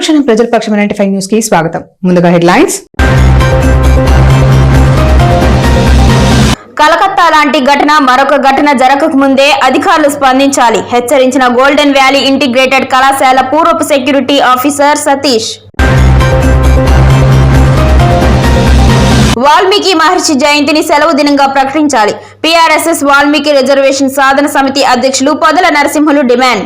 అనుక్షణం ప్రజల పక్షం 95 న్యూస్ కి స్వాగతం. ముందుగా హెడ్లైన్స్. కలకత్తా లాంటి ఘటన మరొక ఘటన జరగకముందే అధికారులు స్పందించాలి, హెచ్చరించిన గోల్డెన్ వ్యాలీ ఇంటిగ్రేటెడ్ కళాశాల పూర్వపు సెక్యూరిటీ ఆఫీసర్ సతీష్. వాల్మీకి మహర్షి జయంతిని సెలవు దినంగా ప్రకటించాలి, పీఆర్ఎస్ఎస్ వాల్మీకి రిజర్వేషన్ సాధన సమితి అధ్యక్షులు పొదల నరసింహులు డిమాండ్.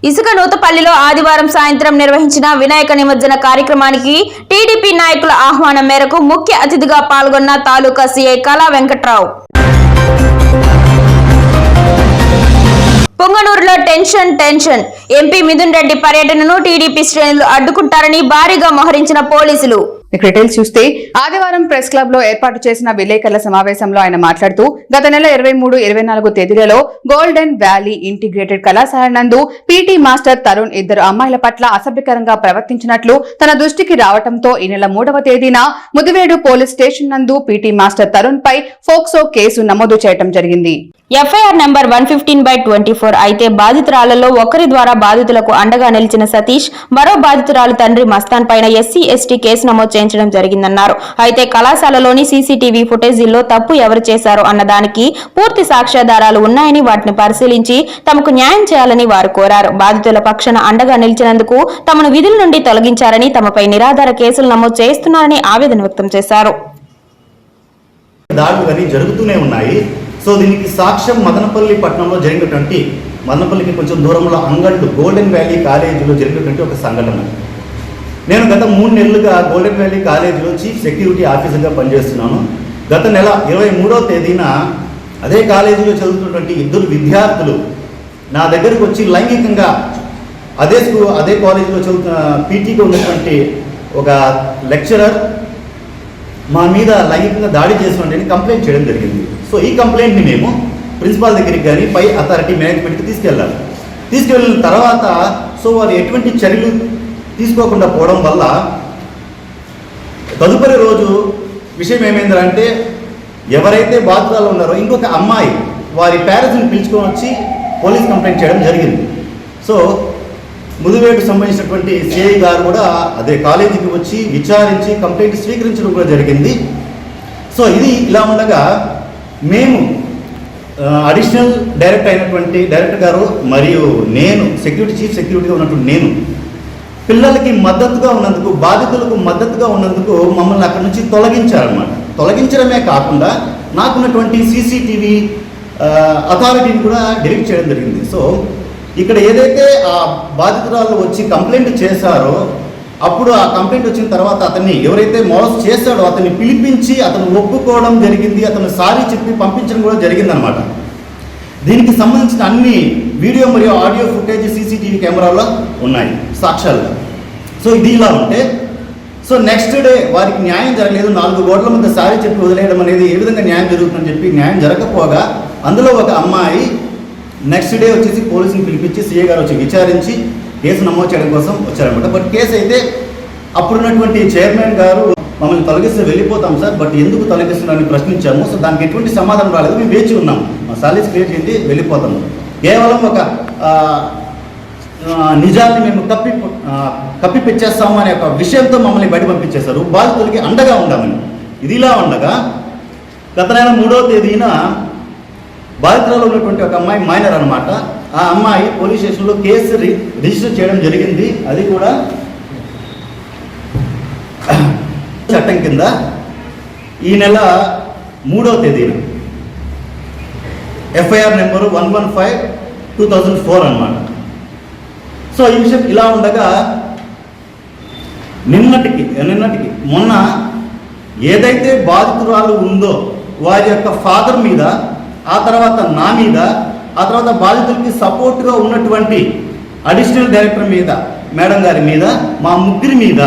ఇసుక నూతపల్లిలో ఆదివారం సాయంత్రం నిర్వహించిన వినాయక నిమజ్జన కార్యక్రమానికి టీడీపీ నాయకుల ఆహ్వానం మేరకు ముఖ్య అతిథిగా పాల్గొన్న తాలూకా CI Kala Venkatrao. పొంగనూరులో tension MP Mithun Reddy పర్యటనను టీడీపీ శ్రేణులు అడ్డుకుంటారని భారీగా మోహరించిన పోలీసులు. డీటెయిల్స్ చూస్తే ఆదివారం ప్రెస్ క్లబ్ లో ఏర్పాటు చేసిన విలేకరుల సమావేశంలో ఆయన మాట్లాడుతూ గత నెల 23, 24 తేదీలలో గోల్డెన్ వ్యాలీ ఇంటిగ్రేటెడ్ కళాశాల నందు పీటీ మాస్టర్ తరుణ్ ఇద్దరు అమ్మాయిల పట్ల అసభ్యకరంగా ప్రవర్తించినట్లు తన దృష్టికి రావడంతో ఈ నెల 3వ తేదీన ముదివేడు పోలీస్ స్టేషన్ నందు పీటీ మాస్టర్ తరుణ్ పై ఫోక్సో కేసు నమోదు చేయడం జరిగింది. FIR number 115/24. అయితే బాధితురాలలో ఒకరి ద్వారా బాధితులకు అండగా నిలిచిన సతీష్, మరో బాధితురాలు తండ్రి మస్తాన్ పైన SC/ST కేసు నమోదు చేయించడం జరిగిందన్నారు. అయితే కళాశాలలోని సీసీటీవీ ఫుటేజీల్లో తప్పు ఎవరు చేశారో అన్నదానికి పూర్తి సాక్ష్యాధారాలు ఉన్నాయని వాటిని పరిశీలించి తమకు న్యాయం చేయాలని వారు కోరారు. బాధితుల పక్షాన అండగా నిలిచినందుకు తమను విధుల నుండి తొలగించారని, తమపై నిరాధార కేసులు నమోదు చేస్తున్నారని ఆవేదన వ్యక్తం చేశారు. సో దీనికి సాక్ష్యం మదనపల్లి పట్టణంలో జరిగినటువంటి, మదనపల్లికి కొంచెం దూరంలో అంగళ్ళు గోల్డెన్ వ్యాలీ కాలేజీలో జరిగినటువంటి ఒక సంఘటన. నేను గత 3 నెలలుగా గోల్డెన్ వ్యాలీ కాలేజీలో చీఫ్ సెక్యూరిటీ ఆఫీసర్గా పనిచేస్తున్నాను. గత నెల 23వ తేదీన అదే కాలేజీలో చదువుతున్నటువంటి 2 విద్యార్థులు నా దగ్గరకు వచ్చి లైంగికంగా అదే కాలేజీలో చదువుతున్న పీటీగా ఉన్నటువంటి ఒక లెక్చరర్ మా మీద లైంగికంగా దాడి చేసినట్టు కంప్లైంట్ చేయడం జరిగింది. సో ఈ కంప్లైంట్ని మేము ప్రిన్సిపాల్ దగ్గరికి కానీ పై అథారిటీ మేనేజ్మెంట్కి తీసుకెళ్ళిన తర్వాత సో వారు ఎటువంటి చర్యలు తీసుకోకుండా పోవడం వల్ల తదుపరి రోజు విషయం ఏమైందంటే ఎవరైతే బాధితురాలు ఉన్నారో ఇంకొక అమ్మాయి వారి పేరెంట్స్ని పిలుచుకొని వచ్చి పోలీస్ కంప్లైంట్ చేయడం జరిగింది. సో ముదివేడుకు సంబంధించినటువంటి సిఐ గారు కూడా అదే కాలేజీకి వచ్చి విచారించి కంప్లైంట్ స్వీకరించడం కూడా జరిగింది. సో ఇది ఇలా ఉండగా మేము అడిషనల్ డైరెక్టర్ గారు మరియు నేను చీఫ్ సెక్యూరిటీగా ఉన్నటువంటి నేను పిల్లలకి మద్దతుగా ఉన్నందుకు, బాధితులకు మద్దతుగా ఉన్నందుకు మమ్మల్ని అక్కడి నుంచి తొలగించారన్నమాట. తొలగించడమే కాకుండా నాకున్నటువంటి సీసీటీవీ అథారిటీని కూడా డిలీట్ చేయడం జరిగింది. సో ఇక్కడ ఏదైతే ఆ బాధితురాలు వచ్చి కంప్లైంట్ చేశారో అప్పుడు ఆ కంప్లైంట్ వచ్చిన తర్వాత అతన్ని ఎవరైతే మోసం చేశాడో అతన్ని పిలిపించి అతను ఒప్పుకోవడం జరిగింది, అతను సారీ చెప్పి పంపించడం కూడా జరిగిందనమాట. దీనికి సంబంధించిన అన్ని వీడియో మరియు ఆడియో ఫుటేజ్ సీసీటీవీ కెమెరాలో ఉన్నాయి సాక్ష్యాలుగా. సో ఇది ఇలా ఉంటే సో నెక్స్ట్ డే వారికి న్యాయం జరగలేదు, 4 గోడల మధ్య సారీ చెప్పి వదిలేయడం అనేది ఏ విధంగా న్యాయం జరుగుతుందని చెప్పి న్యాయం జరగకపోగా అందులో ఒక అమ్మాయి నెక్స్ట్ డే వచ్చేసి పోలీసుని పిలిపించి సీఏ గారు వచ్చి విచారించి కేసు నమోదు చేయడం కోసం వచ్చారనమాట. బట్ కేసు అయితే అప్పుడున్నటువంటి చైర్మన్ గారు మమ్మల్ని తొలగిస్తే వెళ్ళిపోతాం సార్, బట్ ఎందుకు తొలగిస్తున్నారని ప్రశ్నించాము. సో దానికి ఎటువంటి సమాధానం రాలేదు, మేము వేచి ఉన్నాం, మా సాలీస్ క్రియేట్ చేయండి వెళ్ళిపోతాము. కేవలం ఒక నిజాన్ని మేము కప్పిపెచ్చేస్తాము అనే ఒక విషయంతో మమ్మల్ని బయట పంపించేశారు, బాధితులకి అండగా ఉండామని. ఇదిలా ఉండగా గత నెల 3వ తేదీన బాధితురాలు ఉన్నటువంటి ఒక అమ్మాయి మైనర్ అనమాట. ఆ అమ్మాయి పోలీస్ స్టేషన్లో కేసు రిజిస్టర్ చేయడం జరిగింది. అది కూడా చట్టం కింద ఈ నెల 3వ తేదీన ఎఫ్ఐఆర్ నెంబరు 115/2004 అన్నమాట. సో ఈ విషయం ఇలా ఉండగా నిన్నటికి మొన్న ఏదైతే బాధితురాలు ఉందో వారి యొక్క ఫాదర్ మీద, ఆ తర్వాత నా మీద, ఆ తర్వాత బాధితులకి సపోర్ట్గా ఉన్నటువంటి అడిషనల్ డైరెక్టర్ మీద, మేడం గారి మీద, మా ముగ్గురి మీద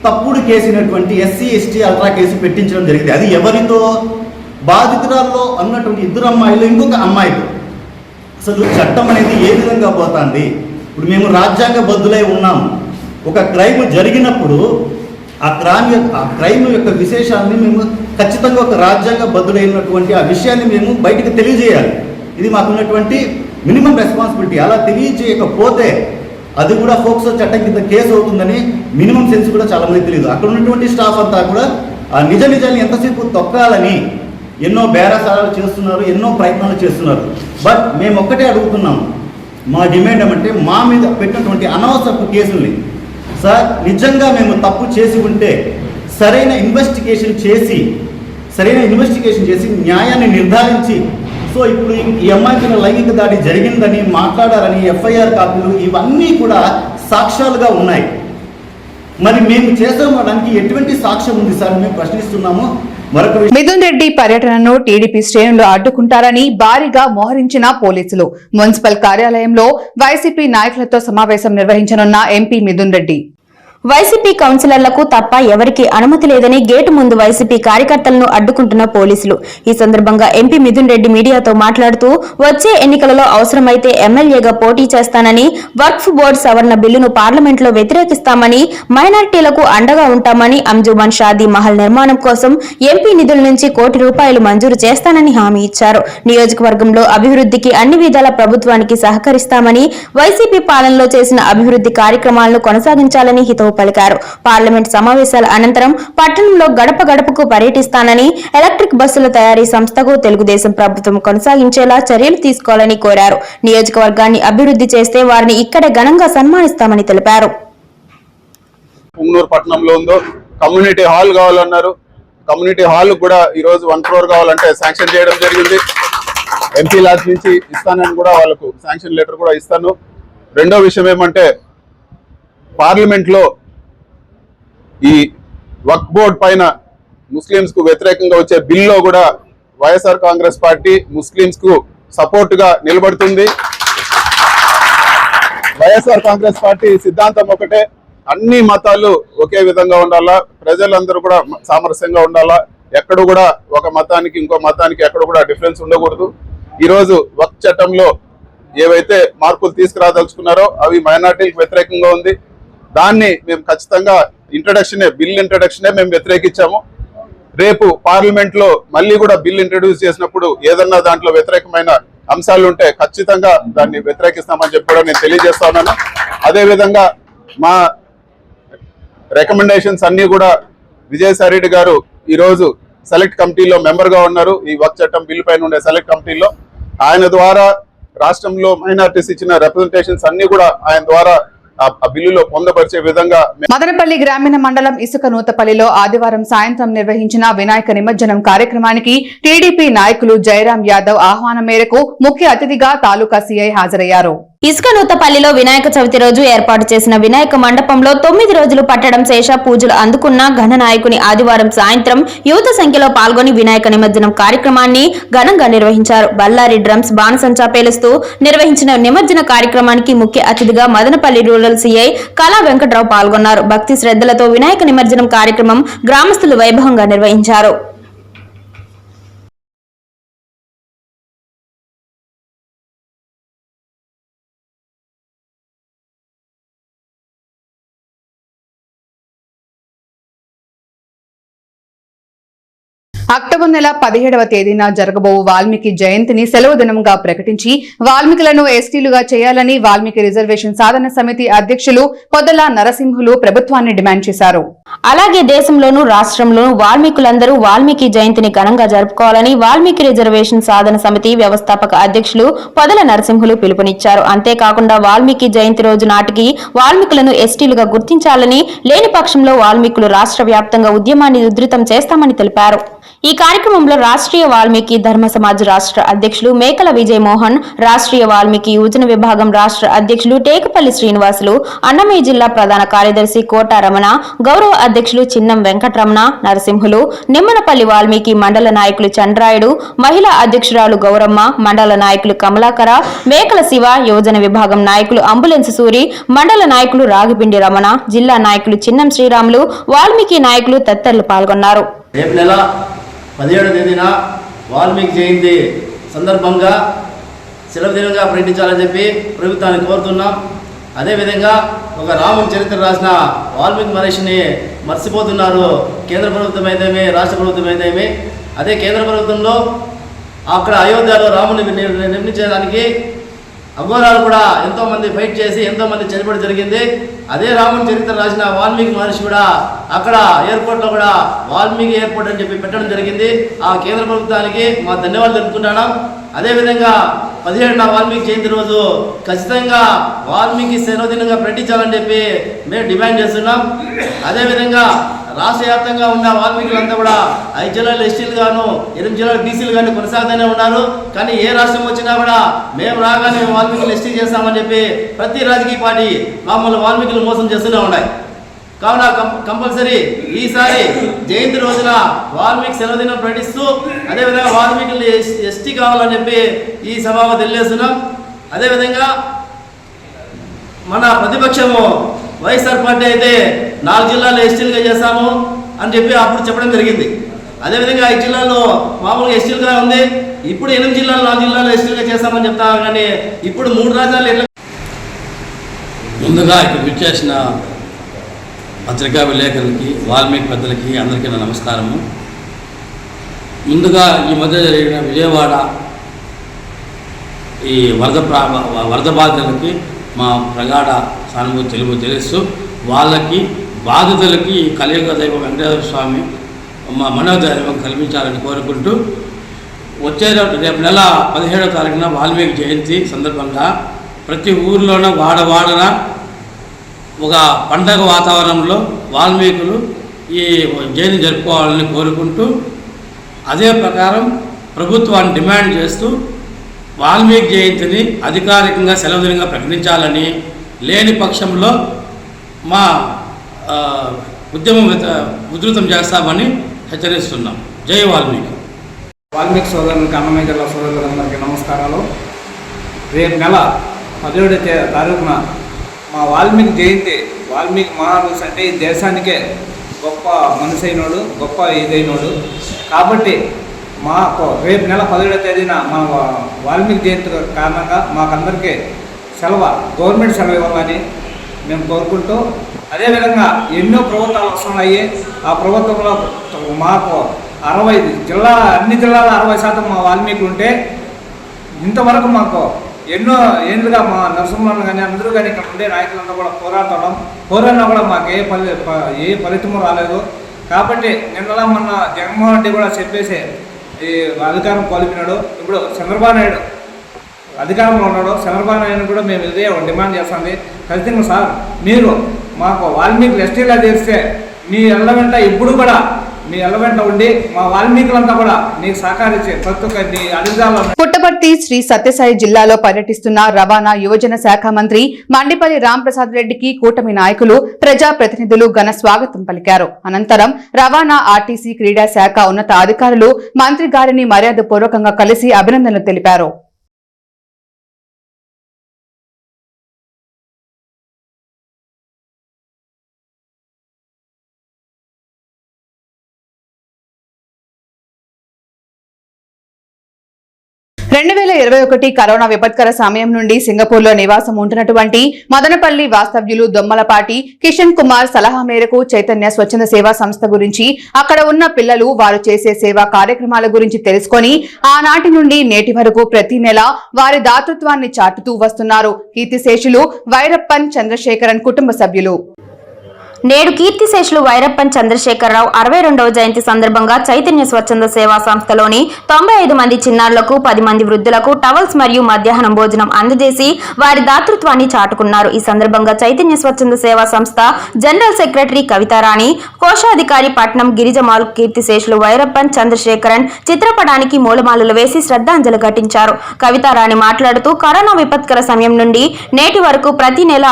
తప్పుడు కేసినటువంటి SC/ST అల్ట్రా కేసు పెట్టించడం జరిగింది. అది ఎవరితో? బాధితురాల్లో అన్నటువంటి 2 అమ్మాయిలు ఇంకొక అమ్మాయితో. అసలు చట్టం అనేది ఏ విధంగా పోతుంది? ఇప్పుడు మేము రాజ్యాంగ బద్దులై ఉన్నాము. ఒక క్రైమ్ జరిగినప్పుడు ఆ క్రైమ్ యొక్క విశేషాన్ని మేము ఖచ్చితంగా ఒక రాజ్యాంగ బద్దులైనటువంటి ఆ విషయాన్ని మేము బయటకు తెలియజేయాలి. ఇది మాకున్నటువంటి మినిమం రెస్పాన్సిబిలిటీ అలా తెలియజేయకపోతే అది కూడా ఫోక్సో చట్టం కింద కేసు అవుతుందని మినిమం సెన్స్ కూడా చాలా మందికి తెలియదు. అక్కడ ఉన్నటువంటి స్టాఫ్ అంతా కూడా ఆ నిజాన్ని ఎంతసేపు తొక్కాలని ఎన్నో బేరసారాలు చేస్తున్నారు, ఎన్నో ప్రయత్నాలు చేస్తున్నారు. బట్ మేము ఒక్కటే అడుగుతున్నాం, మా డిమాండ్ ఏమంటే మా మీద పెట్టినటువంటి అనవసరపు కేసుల్ని సార్ నిజంగా మేము తప్పు చేసి ఉంటే సరైన ఇన్వెస్టిగేషన్ చేసి న్యాయాన్ని నిర్ధారించి, సో ఇప్పుడు ఈ అమ్మాయికి లైంగిక దాడి జరిగిందని మాట్లాడారని ఎఫ్ఐఆర్ కాపీలు ఇవన్నీ కూడా సాక్ష్యాలుగా ఉన్నాయి. మరి మేము చేసామనడానికి ఎటువంటి సాక్ష్యం ఉంది సార్ మేము ప్రశ్నిస్తున్నాము. మిథున్ రెడ్డి పర్యటనను టీడీపీ శ్రేణులు అడ్డుకుంటారని భారీగా మోహరించిన పోలీసులు. మున్సిపల్ కార్యాలయంలో వైసీపీ నాయకులతో సమావేశం నిర్వహించనున్న ఎంపీ మిథున్ రెడ్డి. వైసీపీ కౌన్సిలర్లకు తప్ప ఎవరికీ అనుమతి లేదని గేటు ముందు వైసీపీ కార్యకర్తలను అడ్డుకుంటున్న పోలీసులు. ఈ సందర్భంగా ఎంపీ మిథున్ రెడ్డి మీడియాతో మాట్లాడుతూ వచ్చే ఎన్నికలలో అవసరమైతే ఎమ్మెల్యేగా పోటీ చేస్తానని, వక్ఫ్ బోర్డు సవరణ బిల్లును పార్లమెంట్లో వ్యతిరేకిస్తామని, మైనారిటీలకు అండగా ఉంటామని, అంజుమన్ షాదీ మహల్ నిర్మాణం కోసం ఎంపీ నిధుల నుంచి ₹1 కోటి మంజూరు చేస్తానని హామీ ఇచ్చారు. నియోజకవర్గంలో అభివృద్ధికి అన్ని విధాల ప్రభుత్వానికి సహకరిస్తామని, వైసీపీ పాలనలో చేసిన అభివృద్ధి కార్యక్రమాలను కొనసాగించాలని హితవు పలికారు. పార్లమెంట్ సమావేశాల అనంతరం పట్టణంలో గడప గడపకు పర్యటిస్తానని, ఎలక్ట్రిక్ బస్సుల తయారీ సంస్థకు తెలుగుదేశం ప్రభుత్వం కొనసాగించేలా చర్యలు తీసుకోవాలని కోరారు. నియోజకవర్గాన్ని అభివృద్ధి చేస్తే వారిని ఇక్కడే ఘనంగా సన్మానిస్తామని తెలిపారు. పుంగనూరు పట్టణంలో ఉందో కమ్యూనిటీ హాల్ కావాలన్నారు. కమ్యూనిటీ హాల్ కూడా ఈ రోజు 1 crore కావాలంటే శాంక్షన్ చేయడం జరిగింది. ఎంపీ లాడ్జ్ నుంచి ఇస్తానని కూడా వాళ్ళకు శాంక్షన్ లెటర్ కూడా ఇస్తాను. రెండో విషయం ఏమంటే పార్లమెంట్ లో ఈ వక్ఫ్ బోర్డ్ పైన ముస్లింస్ కు వ్యతిరేకంగా వచ్చే బిల్లో కూడా వైఎస్ఆర్ కాంగ్రెస్ పార్టీ ముస్లింస్ కు సపోర్ట్ గా నిలబడుతుంది. వైఎస్ఆర్ కాంగ్రెస్ పార్టీ సిద్ధాంతం ఒకటే, అన్ని మతాలు ఒకే విధంగా ఉండాలా, ప్రజలందరూ కూడా సామరస్యంగా ఉండాలా, ఎక్కడ కూడా ఒక మతానికి ఇంకో మతానికి ఎక్కడ కూడా డిఫరెన్స్ ఉండకూడదు. ఈరోజు వక్ఫ్ చట్టంలో ఏవైతే మార్పులు తీసుకురాదలుచుకున్నారో అవి మైనార్టీలకు వ్యతిరేకంగా ఉంది. దాన్ని మేము ఖచ్చితంగా బిల్ ఇంట్రడక్షనే మేము వ్యతిరేకించాము. రేపు పార్లమెంట్ లో మళ్ళీ కూడా బిల్ ఇంట్రడ్యూస్ చేసినప్పుడు ఏదన్నా దాంట్లో వ్యతిరేకమైన అంశాలు ఉంటే ఖచ్చితంగా దాన్ని వ్యతిరేకిస్తామని చెప్పి కూడా నేను తెలియజేస్తా ఉన్నాను. అదేవిధంగా మా రికమెండేషన్స్ అన్ని కూడా విజయసాయి రెడ్డి గారు ఈరోజు సెలెక్ట్ కమిటీలో మెంబర్ గా ఉన్నారు. ఈ వక్ఫ్ చట్టం బిల్లు పైన ఉండే సెలెక్ట్ కమిటీలో ఆయన ద్వారా రాష్ట్రంలో మైనారిటీస్ ఇచ్చిన రిప్రజెంటేషన్స్ అన్ని కూడా ఆయన ద్వారా ఆ బిల్లులో పొందపరిచే విధంగా. మదనపల్లి గ్రామీణ మండలం ఇసుక నూతపల్లిలో ఆదివారం సాయంత్రం నిర్వహించిన వినాయక నిమజ్జనం కార్యక్రమానికి టీడీపీ నాయకులు జయరాం యాదవ్ ఆహ్వానం మేరకు ముఖ్య అతిథిగా తాలూకా సీఐ హాజరయ్యారు. ఇసుక నూతపల్లిలో వినాయక చవితి రోజు ఏర్పాటు చేసిన వినాయక మండపంలో 9 రోజులు పట్టడం శేష పూజలు అందుకున్న ఘన నాయకుని ఆదివారం సాయంత్రం యువత సంఖ్యలో పాల్గొని వినాయక నిమజ్జనం కార్యక్రమాన్ని ఘనంగా నిర్వహించారు. బల్లారి డ్రమ్స్ బాణసంచా పేలుస్తూ నిర్వహించిన నిమజ్జన కార్యక్రమానికి ముఖ్య అతిథిగా మదనపల్లి రూరల్ సీఐ కళా వెంకట్రావు పాల్గొన్నారు. భక్తి శ్రద్ధలతో వినాయక నిమజ్జనం కార్యక్రమం గ్రామస్తులు వైభవంగా నిర్వహించారు. అక్టోబర్ నెల 17వ తేదీన జరగబో వాల్మీకి జయంతిని సెలవు దినంగా ప్రకటించి వాల్మీకులను ఎస్టీలుగా చేయాలని వాల్మీకి రిజర్వేషన్ సాధన సమితి అధ్యక్షులు పొదల నరసింహులు ప్రభుత్వాన్ని డిమాండ్ చేశారు. అలాగే దేశంలోనూ రాష్ట్రంలోనూ వాల్మీకులందరూ వాల్మీకి జయంతిని ఘనంగా జరుపుకోవాలని వాల్మీకి రిజర్వేషన్ సాధన సమితి వ్యవస్థాపక అధ్యక్షులు పొదల నరసింహులు పిలుపునిచ్చారు. అంతేకాకుండా వాల్మీకి జయంతి రోజు నాటికి వాల్మీకులను ఎస్టీలుగా గుర్తించాలని, లేని పక్షంలో వాల్మీకులు రాష్ట్ర వ్యాప్తంగా ఉద్యమాన్ని ఉధృతం చేస్తామని తెలిపారు. ఈ కార్యక్రమంలో రాష్ట్రీయ వాల్మీకి ధర్మ సమాజ్ రాష్ట్ర అధ్యక్షులు మేకల విజయమోహన్, రాష్ట్రీయ వాల్మీకి యువజన విభాగం రాష్ట్ర అధ్యక్షులు టేకపల్లి శ్రీనివాసులు, అన్నమయ్య జిల్లా ప్రధాన కార్యదర్శి కోట రమణ, గౌరవ అధ్యక్షులు చిన్నం వెంకటరమణ, నరసింహులు, నిమ్మనపల్లి వాల్మీకి మండల నాయకులు చంద్రాయుడు, మహిళా అధ్యక్షురాలు గౌరమ్మ, మండల నాయకులు కమలాకర, మేకల శివ, యువజన విభాగం నాయకులు అంబులెన్స్ సూరి, మండల నాయకులు రాగిపిండి రమణ, జిల్లా నాయకులు చిన్నం శ్రీరాములు, వాల్మీకి నాయకులు తదితరులు పాల్గొన్నారు. 17వ తేదీన వాల్మీకి జయంతి సందర్భంగా సెలవు దినంగా ప్రకటించాలని చెప్పి ప్రభుత్వాన్ని కోరుతున్నాం. అదేవిధంగా ఒక రామం చరిత్ర రాసిన వాల్మీకి మహర్షిని మర్చిపోతున్నారు కేంద్ర ప్రభుత్వం అయితేమి రాష్ట్ర ప్రభుత్వం అయితేమి. అదే కేంద్ర ప్రభుత్వంలో అక్కడ అయోధ్యలో రాముని నిర్మించడానికి అఘోరాలు కూడా ఎంతోమంది ఫైట్ చేసి ఎంతోమంది చనిపోవడం జరిగింది. అదే రాముని చరిత్ర రాసిన వాల్మీకి మహర్షి కూడా అక్కడ ఎయిర్పోర్ట్లో కూడా వాల్మీకి ఎయిర్పోర్ట్ అని చెప్పి పెట్టడం జరిగింది. ఆ కేంద్ర ప్రభుత్వానికి మా ధన్యవాదాలు తెలుపుకుంటున్నాం. అదేవిధంగా 17వ వాల్మీకి జయంతి రోజు ఖచ్చితంగా వాల్మీకి సెలవు దినంగా ప్రకటించాలని చెప్పి మేము డిమాండ్ చేస్తున్నాం. అదేవిధంగా రాష్ట్ర వ్యాప్తంగా ఉన్న వాల్మీకులంతా కూడా 5 జిల్లాలు ఎస్టీలు గాను 8 జిల్లాలు బీసీలు కానీ కొనసాగుతూనే ఉన్నారు. కానీ ఏ రాష్ట్రం వచ్చినా కూడా మేము రాగానే వాల్మీకులు ఎస్టీ చేస్తామని చెప్పి ప్రతి రాజకీయ పార్టీ మామూలు వాల్మీకులు మోసం చేస్తూనే ఉన్నాయి. కావున కంపల్సరీ ఈసారి జయంతి రోజున వాల్మీకి సెలవు దినం ప్రకటిస్తూ అదేవిధంగా వాల్మీకులు ఎస్టీ కావాలని చెప్పి ఈ సభకు తెలియజేస్తున్నాం. అదేవిధంగా మన ప్రతిపక్షము వైఎస్ఆర్ పార్టీ అయితే 4 జిల్లాలు ఎస్టీలుగా చేస్తాము అని చెప్పి అప్పుడు చెప్పడం జరిగింది. అదేవిధంగా 5 జిల్లాల్లో మామూలుగా ఎస్టీలుగా ఉంది. ఇప్పుడు 8 జిల్లాలు 4 జిల్లాలు ఎస్టీలుగా చేస్తామని చెప్తాము. కానీ ఇప్పుడు 3 రాజ్యాలు ఎట్లా? ముందుగా ఇక్కడ విచ్చేసిన పత్రికా విలేకరులకి, వాల్మీకి పెద్దలకి అందరికీ నా నమస్కారము. ముందుగా ఈ మధ్య జరిగిన విజయవాడ ఈ వరద బాధితులకి మా ప్రగాఢ సానుభూతి తెలుస్తూ వాళ్ళకి బాధితులకి కలియుగ దైవం వెంకటేశ్వర స్వామి మా మనోధైర్యం కల్పించాలని కోరుకుంటూ వచ్చే రేపు నెల 17వ తారీఖున వాల్మీకి జయంతి సందర్భంగా ప్రతి ఊర్లోనూ వాడవాడన ఒక పండగ వాతావరణంలో వాల్మీకులు ఈ జయంతి జరుపుకోవాలని కోరుకుంటూ అదే ప్రకారం ప్రభుత్వాన్ని డిమాండ్ చేస్తూ వాల్మీకి జయంతిని అధికారికంగా సెలవు దినంగా ప్రకటించాలని, లేని పక్షంలో మా ఉద్యమం ఉధృతం చేస్తామని హెచ్చరిస్తున్నాం. జై వాల్మీకి. వాల్మీకి సోదరులకి, అన్నమయ్య జిల్లా సోదరులందరికీ నమస్కారాలు. రేపు నెల 17వ తారీఖున మా వాల్మీకి జయంతి. వాల్మీకి మహాపురుషుడు అంటే ఈ దేశానికే గొప్ప మనిషి అయినోడు, గొప్ప ఇదైనోడు. కాబట్టి మాకు రేపు నెల 17వ తేదీన మా వాల్మీకి జయంతి కారణంగా మాకందరికీ గవర్నమెంట్ సెలవు ఇవ్వాలని మేము కోరుకుంటూ, అదేవిధంగా ఎన్నో ప్రభుత్వాలు వస్తున్నాయి. ఆ ప్రభుత్వంలో మాకు అన్ని జిల్లాల 60% మా వాల్మీకులు ఉంటే ఇంతవరకు మాకు ఎన్నో ఏళ్ళుగా మా నరసింహన్ కానీ అందరూ కానీ ఇక్కడ ఉండే నాయకులంతా కూడా పోరాడినా కూడా మాకు ఏ ఫలితము రాలేదు. కాబట్టి నిన్నలా మొన్న జగన్మోహన్ రెడ్డి కూడా చెప్పేసి ఈ అధికారం కోల్పోయినాడు. ఇప్పుడు చంద్రబాబు నాయుడు అధికారంలో ఉన్నాడు. చంద్రబాబు నాయుడు కూడా మేము ఇదే డిమాండ్ చేస్తుంది. ఖచ్చితంగా సార్, మీరు మాకు వాల్మీకులు ఎస్టీలా చేస్తే మీ ఎల్ల వెంట ఇప్పుడు కూడా మీ ఎల్ల వెంట ఉండి మా వాల్మీకులంతా కూడా నీకు సహకరించే ప్రతి ఒక్క నీ అధికారులు. పుట్టపర్తి శ్రీ సత్యసాయి జిల్లాలో పర్యటిస్తున్న రవాణా యువజన శాఖ మంత్రి మండిపల్లి రాంప్రసాద్ రెడ్డికి కూటమి నాయకులు, ప్రజాప్రతినిధులు ఘన స్వాగతం పలికారు. అనంతరం రవాణా, ఆర్టీసీ, క్రీడా శాఖ ఉన్నత అధికారులు మంత్రి గారిని మర్యాదపూర్వకంగా కలిసి అభినందనలు తెలిపారు. కరోనా విపత్కర సమయం నుండి సింగపూర్ లో నివాసం ఉంటున్నటువంటి మదనపల్లి వాస్తవ్యులు దొమ్మలపాటి కిషన్ కుమార్ సలహా మేరకు చైతన్య స్వచ్ఛంద సేవా సంస్థ గురించి, అక్కడ ఉన్న పిల్లలు వారు చేసే సేవా కార్యక్రమాల గురించి తెలుసుకొని ఆనాటి నుండి నేటి వరకు ప్రతి నెల వారి దాతృత్వాన్ని చాటుతూ వస్తున్నారు కీర్తిశేషులు వైరప్పన్ చంద్రశేఖరన్ కుటుంబ సభ్యులు. నేడు కీర్తిశేషులు వైరప్పన్ చంద్రశేఖరరావు 62వ జయంతి సందర్భంగా చైతన్య స్వచ్ఛంద సేవా సంస్థలోని 95 మంది చిన్నారులకు, 10 మంది వృద్ధులకు టవల్స్ మరియు మధ్యాహ్నం భోజనం అందజేసి వారి దాతృత్వాన్ని చాటుకున్నారు. ఈ సందర్భంగా చైతన్య స్వచ్ఛంద సేవా సంస్థ జనరల్ సెక్రటరీ కవితారాణి, కోశాధికారి పట్నం గిరిజమాల్ కీర్తిశేషులు వైరప్పన్ చంద్రశేఖరన్ చిత్రపటానికి మూలమాలలు వేసి శ్రద్ధాంజలి ఘటించారు. కవితారాణి మాట్లాడుతూ, కరోనా విపత్కర సమయం నుండి నేటి వరకు ప్రతి నెల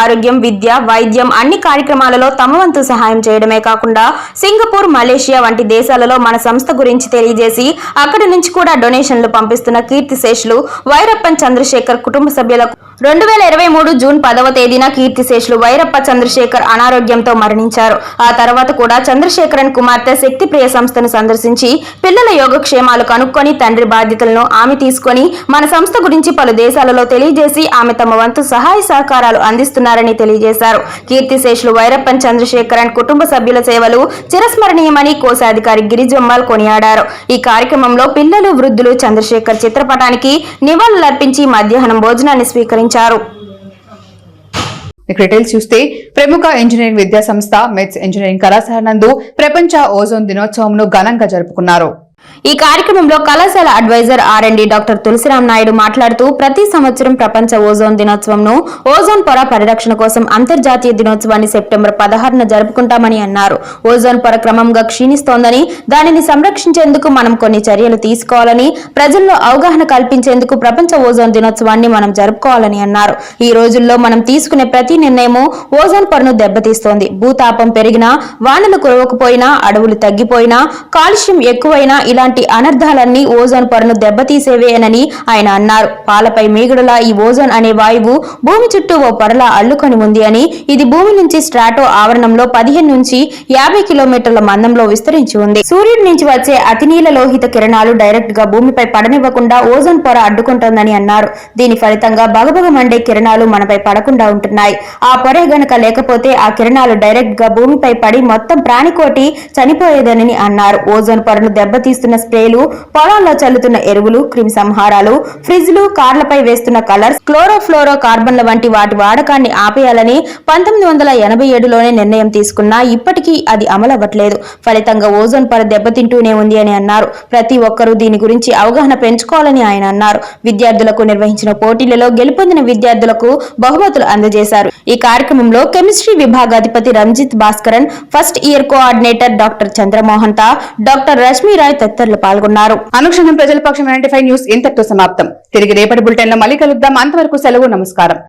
ఆరోగ్యం, విద్య, వైద్యం అన్ని కార్యక్రమాలలో తమ వంతు సహాయం చేయడమే కాకుండా సింగపూర్, మలేషియా వంటి దేశాలలో మన సంస్థ గురించి తెలియజేసి అక్కడి నుంచి కూడా డొనేషన్లు పంపిస్తున్న కీర్తిశేషులు వైరప్పన్ చంద్రశేఖర్ కుటుంబ సభ్యులకు 2023 జూన్ 10వ తేదీన కీర్తిశేషులు వైరప్ప చంద్రశేఖర్ అనారోగ్యంతో మరణించారు. ఆ తర్వాత కూడా చంద్రశేఖరన్ కుమార్తె శక్తిప్రియ సంస్థను సందర్శించి పిల్లల యోగక్షేమాలు కనుక్కొని తండ్రి బాధ్యతలను ఆమె తీసుకొని మన సంస్థ గురించి పలు దేశాలలో తెలియజేసి ఆమె తమ వంతు సహాయ సహకారాలు అందిస్తున్నారని తెలియజేశారు. కీర్తిశేషులు వైరప్పన్ చంద్రశేఖరన్ కుటుంబ సభ్యుల సేవలు చిరస్మరణీయమని కోశాధికారి గిరిజమ్మాల్ కొనియాడారు. ఈ కార్యక్రమంలో పిల్లలు, వృద్ధులు చంద్రశేఖర్ చిత్రపటానికి నివాళులర్పించి మధ్యాహ్నం భోజనాన్ని స్వీకరించారు. డీటెయిల్స్ చూస్తే ప్రముఖ ఇంజనీరింగ్ విద్యా సంస్థ మెట్స్ ఇంజనీరింగ్ కళాశాల నందు ప్రపంచ ఓజోన్ దినోత్సవంను ఘనంగా జరుపుకున్నారు. ఈ కార్యక్రమంలో కళాశాల అడ్వైజర్ ఆర్&డి డాక్టర్ తులసిరామ్ నాయుడు మాట్లాడుతూ ప్రతి సంవత్సరం ప్రపంచ ఓజోన్ దినోత్సవంను ఓజోన్ పొర పరిరక్షణ కోసం అంతర్జాతీయ దినోత్సవాన్ని సెప్టెంబర్ 16న జరుపుకుంటామని అన్నారు. ఓజోన్ పొర క్రమంగా క్షీణిస్తోందని, దానిని సంరక్షించేందుకు మనం కొన్ని చర్యలు తీసుకోవాలని, ప్రజల్లో అవగాహన కల్పించేందుకు ప్రపంచ ఓజోన్ దినోత్సవాన్ని మనం జరుపుకోవాలని అన్నారు. ఈ రోజుల్లో మనం తీసుకునే ప్రతి నిర్ణయము ఓజోన్ పొరను దెబ్బతీస్తోంది. భూతాపం పెరిగినా, వానలు కురవకపోయినా, అడవులు తగ్గిపోయినా, కాలుష్యం ఎక్కువైనా ఇలాంటి అనర్థాలన్నీ ఓజోన్ పొరను దెబ్బతీసేవేనని ఆయన అన్నారు. పాలపై మీగడలా ఈ ఓజోన్ అనే వాయువు భూమి చుట్టూ ఓ పొరలా అల్లుకొని ఉంది అని, ఇది భూమి నుంచి స్ట్రాటో ఆవరణంలో 15 నుంచి 50 కిలోమీటర్ల మందంలో విస్తరించి ఉంది. సూర్యుడి నుంచి వచ్చే అతినీల లోహిత కిరణాలు డైరెక్ట్ గా భూమిపై పడనివ్వకుండా ఓజోన్ పొర అడ్డుకుంటోందని అన్నారు. దీని ఫలితంగా బగబగ మండే కిరణాలు మనపై పడకుండా ఉంటున్నాయి. ఆ పొరే గనక లేకపోతే ఆ కిరణాలు డైరెక్ట్ గా భూమిపై పడి మొత్తం ప్రాణికోటి చనిపోయేదని అన్నారు. ఓజోన్ పొరను దెబ్బతీస్తున్న స్ప్రేలు, పొలాల్లో చల్లుతున్న ఎరువులు, క్రిమి సంహారాలు, ఫ్రిడ్జ్లు, కార్లపై వేస్తున్న కలర్స్, క్లోరోఫ్లోరో కార్బన్ల వంటి వాటి వాడకాన్ని ఆపేయాలని 1987లోనే నిర్ణయం తీసుకున్నా ఇప్పటికీ అది అమలవ్వట్లేదు. ఫలితంగా ఓజోన్ పొర దెబ్బతింటూనే ఉంది అని అన్నారు. ప్రతి ఒక్కరూ దీని గురించి అవగాహన పెంచుకోవాలని ఆయన అన్నారు. విద్యార్థులకు నిర్వహించిన పోటీలలో గెలుపొందిన విద్యార్థులకు బహుమతులు అందజేశారు. ఈ కార్యక్రమంలో కెమిస్ట్రీ విభాగాధిపతి Ranjit Bhaskaran, first year coordinator doctor Chandramohan తా, డాక్టర్ రష్మీరాయ్ తదితరులు పాల్గొన్నారు. అనుక్షణం ప్రజల పక్షం 95 న్యూస్ ఇంతటితో సమాప్తం. తిరిగి రేపటి బులెటిన్ లో మళ్ళీ కలుద్దాం. అంతవరకు సెలవు. నమస్కారం.